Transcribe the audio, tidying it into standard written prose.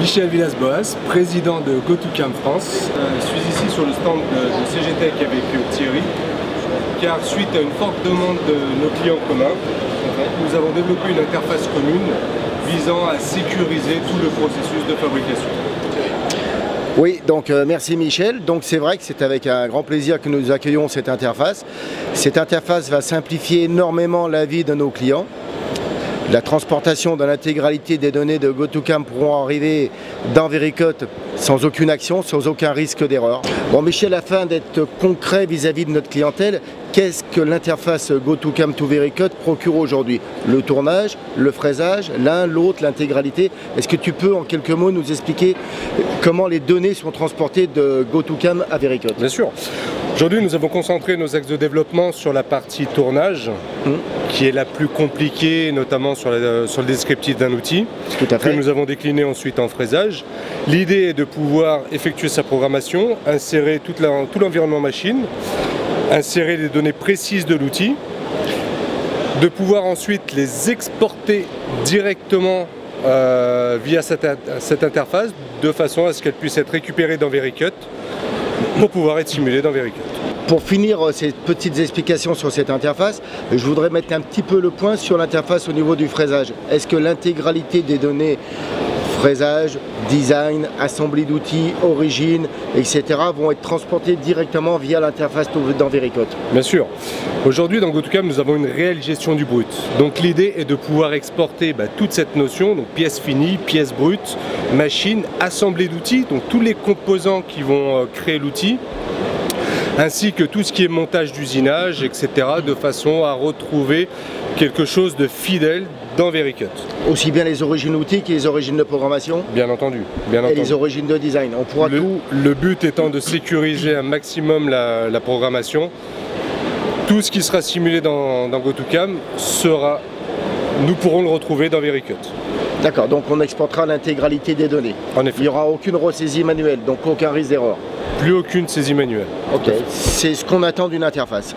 Michel Villas-Boas, président de GoToCam France. Je suis ici sur le stand de CGTech avec Thierry, car suite à une forte demande de nos clients communs, nous avons développé une interface commune visant à sécuriser tout le processus de fabrication. Oui, donc merci Michel. Donc c'est vrai que c'est avec un grand plaisir que nous accueillons cette interface. Cette interface va simplifier énormément la vie de nos clients. La transportation de l'intégralité des données de GoToCam pourront arriver dans Vericut sans aucune action, sans aucun risque d'erreur. Bon Michel, afin d'être concret vis-à-vis de notre clientèle, qu'est-ce que l'interface GoToCam to Vericut procure aujourd'hui? Le tournage, le fraisage, l'un, l'autre, l'intégralité. Est-ce que tu peux en quelques mots nous expliquer comment les données sont transportées de GoToCam à Vericut? Bien sûr. Aujourd'hui, nous avons concentré nos axes de développement sur la partie tournage, qui est la plus compliquée, notamment sur le descriptif d'un outil, que nous avons décliné ensuite en fraisage. L'idée est de pouvoir effectuer sa programmation, insérer tout l'environnement machine, insérer les données précises de l'outil, de pouvoir ensuite les exporter directement via cette interface, de façon à ce qu'elles puissent être récupérées dans Vericut, pour pouvoir être simulées dans Vericut. Pour finir ces petites explications sur cette interface, je voudrais mettre un petit peu le point sur l'interface au niveau du fraisage. Est-ce que l'intégralité des données fraisage, design, assemblée d'outils, origine, etc. vont être transportées directement via l'interface dans Vericut? Bien sûr. Aujourd'hui dans GoToCam nous avons une réelle gestion du brut. Donc l'idée est de pouvoir exporter toute cette notion, donc pièces finies, pièces brutes, machines, assemblée d'outils, donc tous les composants qui vont créer l'outil, ainsi que tout ce qui est montage d'usinage, etc., de façon à retrouver quelque chose de fidèle dans Vericut. Aussi bien les origines outils que les origines de programmation? Bien entendu. Et les origines de design. On pourra le but étant de sécuriser un maximum la programmation. Tout ce qui sera simulé dans GoToCam nous pourrons le retrouver dans Vericut. D'accord, donc on exportera l'intégralité des données. En effet. Il n'y aura aucune ressaisie manuelle, donc aucun risque d'erreur. Plus aucune saisie manuelle. Ok, c'est ce qu'on attend d'une interface.